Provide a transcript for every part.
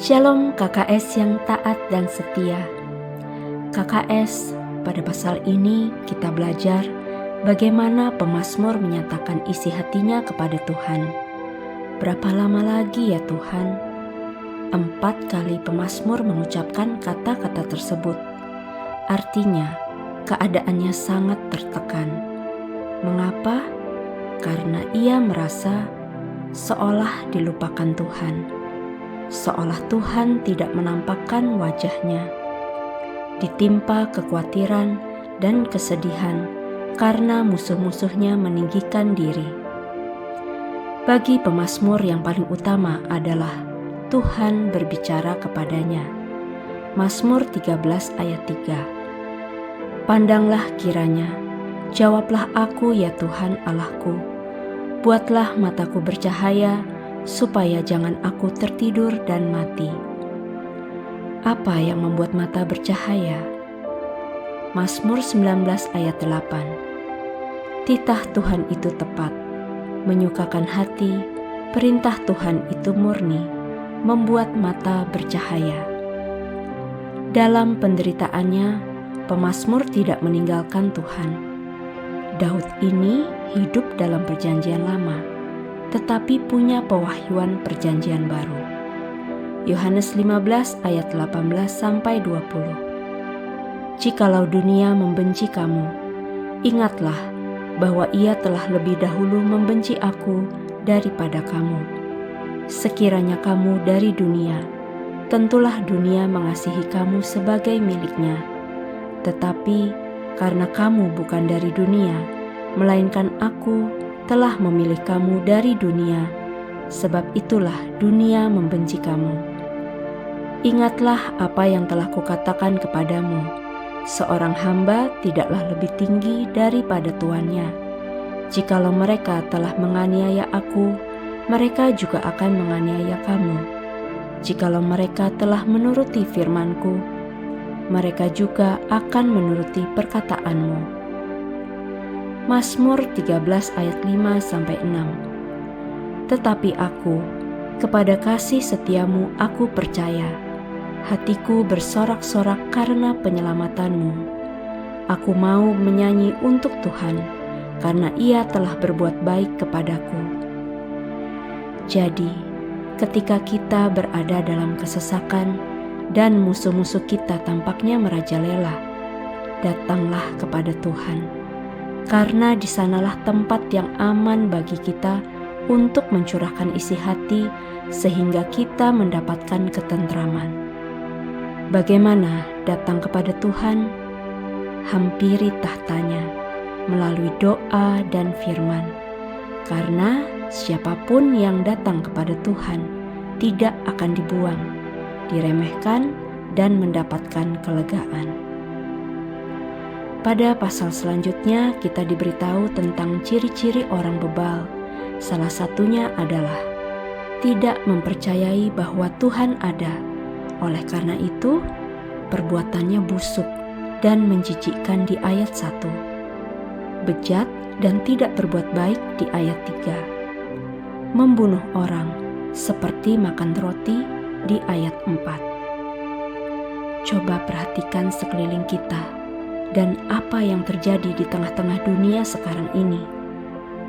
Shalom KKS yang taat dan setia. KKS, pada pasal ini kita belajar bagaimana pemazmur menyatakan isi hatinya kepada Tuhan. Berapa lama lagi ya Tuhan? 4 kali pemazmur mengucapkan kata-kata tersebut. Artinya, keadaannya sangat tertekan. Mengapa? Karena ia merasa seolah dilupakan Tuhan. Seolah Tuhan tidak menampakkan wajahnya. Ditimpa kekhawatiran dan kesedihan karena musuh-musuhnya meninggikan diri. Bagi pemazmur yang paling utama adalah Tuhan berbicara kepadanya. Mazmur 13 ayat 3. Pandanglah kiranya, jawablah aku ya Tuhan Allahku. Buatlah mataku bercahaya, supaya jangan aku tertidur dan mati. Apa yang membuat mata bercahaya? Mazmur 19 ayat 8. Titah Tuhan itu tepat, menyukakan hati, perintah Tuhan itu murni, membuat mata bercahaya. Dalam penderitaannya, pemazmur tidak meninggalkan Tuhan. Daud ini hidup dalam perjanjian lama, tetapi punya pewahyuan perjanjian baru. Yohanes 15 ayat 18-20. Jikalau dunia membenci kamu, ingatlah bahwa ia telah lebih dahulu membenci aku daripada kamu. Sekiranya kamu dari dunia, tentulah dunia mengasihi kamu sebagai miliknya. Tetapi karena kamu bukan dari dunia, melainkan aku telah memilih kamu dari dunia, sebab itulah dunia membenci kamu. Ingatlah apa yang telah kukatakan kepadamu, seorang hamba tidaklah lebih tinggi daripada tuannya. Jikalau mereka telah menganiaya aku, mereka juga akan menganiaya kamu. Jikalau mereka telah menuruti firman-Ku, mereka juga akan menuruti perkataanmu. Mazmur 13 ayat 5-6. Tetapi aku, kepada kasih setiamu aku percaya. Hatiku bersorak-sorak karena penyelamatanmu. Aku mau menyanyi untuk Tuhan, karena ia telah berbuat baik kepadaku. Jadi, ketika kita berada dalam kesesakan dan musuh-musuh kita tampaknya merajalela, datanglah kepada Tuhan. Karena di sanalah tempat yang aman bagi kita untuk mencurahkan isi hati sehingga kita mendapatkan ketentraman. Bagaimana datang kepada Tuhan? Hampiri tahtanya melalui doa dan firman. Karena siapapun yang datang kepada Tuhan tidak akan dibuang, diremehkan, dan mendapatkan kelegaan. Pada pasal selanjutnya kita diberitahu tentang ciri-ciri orang bebal. Salah satunya adalah tidak mempercayai bahwa Tuhan ada. Oleh karena itu, perbuatannya busuk dan menjijikkan di ayat 1. Bejat dan tidak berbuat baik di ayat 3. Membunuh orang seperti makan roti di ayat 4. Coba perhatikan sekeliling kita dan apa yang terjadi di tengah-tengah dunia sekarang ini.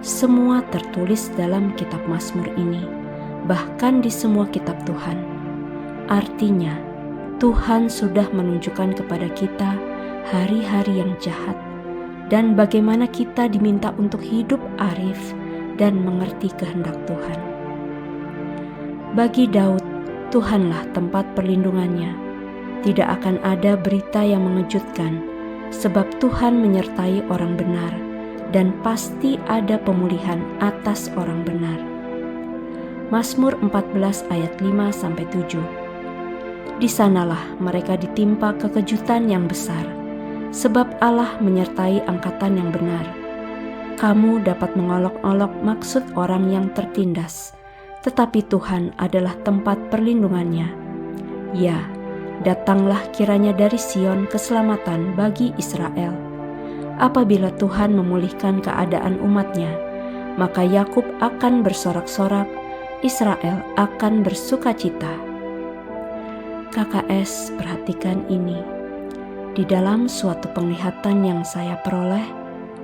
Semua tertulis dalam kitab Mazmur ini, bahkan di semua kitab Tuhan. Artinya, Tuhan sudah menunjukkan kepada kita hari-hari yang jahat dan bagaimana kita diminta untuk hidup arif dan mengerti kehendak Tuhan. Bagi Daud, Tuhanlah tempat perlindungannya. Tidak akan ada berita yang mengejutkan, sebab Tuhan menyertai orang benar, dan pasti ada pemulihan atas orang benar. Mazmur 14 ayat 5-7. Di sanalah mereka ditimpa kekejutan yang besar, sebab Allah menyertai angkatan yang benar. Kamu dapat mengolok-olok maksud orang yang tertindas, tetapi Tuhan adalah tempat perlindungannya. Ya, datanglah kiranya dari Sion keselamatan bagi Israel. Apabila Tuhan memulihkan keadaan umatnya, maka Yakub akan bersorak-sorak, Israel akan bersukacita. KKS, perhatikan ini. Di dalam suatu penglihatan yang saya peroleh,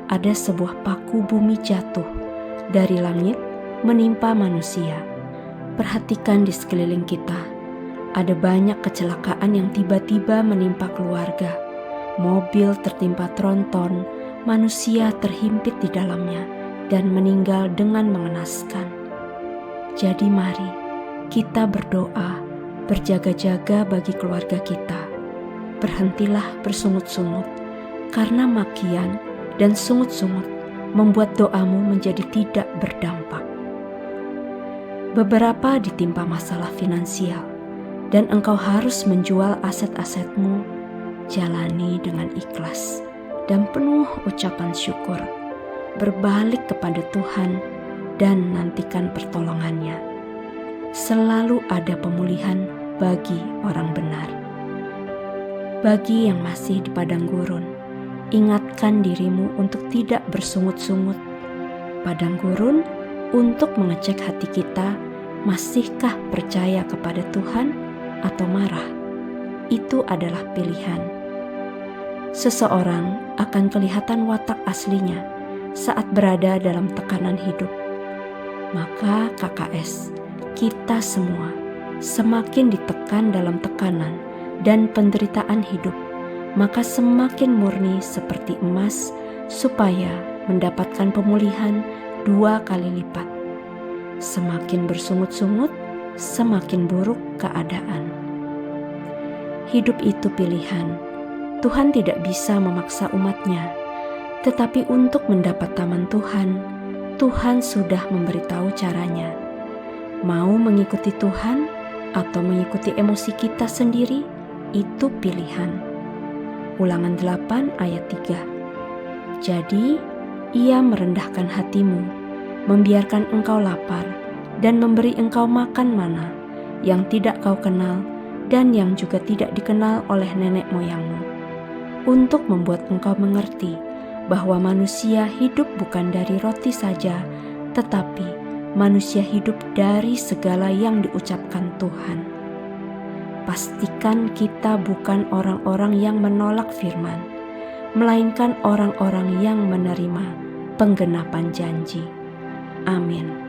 ada sebuah paku bumi jatuh dari langit menimpa manusia. Perhatikan di sekeliling kita, ada banyak kecelakaan yang tiba-tiba menimpa keluarga. Mobil tertimpa tronton, manusia terhimpit di dalamnya dan meninggal dengan mengenaskan. Jadi mari kita berdoa, berjaga-jaga bagi keluarga kita. Berhentilah bersungut-sungut, karena makian dan sungut-sungut membuat doamu menjadi tidak berdampak. Beberapa ditimpa masalah finansial, dan engkau harus menjual aset-asetmu. Jalani dengan ikhlas dan penuh ucapan syukur. Berbalik kepada Tuhan dan nantikan pertolongannya. Selalu ada pemulihan bagi orang benar. Bagi yang masih di padang gurun, ingatkan dirimu untuk tidak bersungut-sungut. Padang gurun untuk mengecek hati kita, masihkah percaya kepada Tuhan atau marah? Itu adalah pilihan. Seseorang akan kelihatan watak aslinya saat berada dalam tekanan hidup. Maka KKS, kita semua semakin ditekan dalam tekanan dan penderitaan hidup, maka semakin murni seperti emas supaya mendapatkan pemulihan 2 kali lipat. Semakin bersungut-sungut, semakin buruk keadaan. Hidup itu pilihan. Tuhan tidak bisa memaksa umatnya, tetapi untuk mendapat taman Tuhan, Tuhan sudah memberitahu caranya. Mau mengikuti Tuhan atau mengikuti emosi kita sendiri, itu pilihan. Ulangan 8 ayat 3. Jadi, Ia merendahkan hatimu, membiarkan engkau lapar, dan memberi engkau makan mana yang tidak kau kenal dan yang juga tidak dikenal oleh nenek moyangmu, untuk membuat engkau mengerti bahwa manusia hidup bukan dari roti saja, tetapi manusia hidup dari segala yang diucapkan Tuhan. Pastikan kita bukan orang-orang yang menolak firman, melainkan orang-orang yang menerima penggenapan janji. Amin.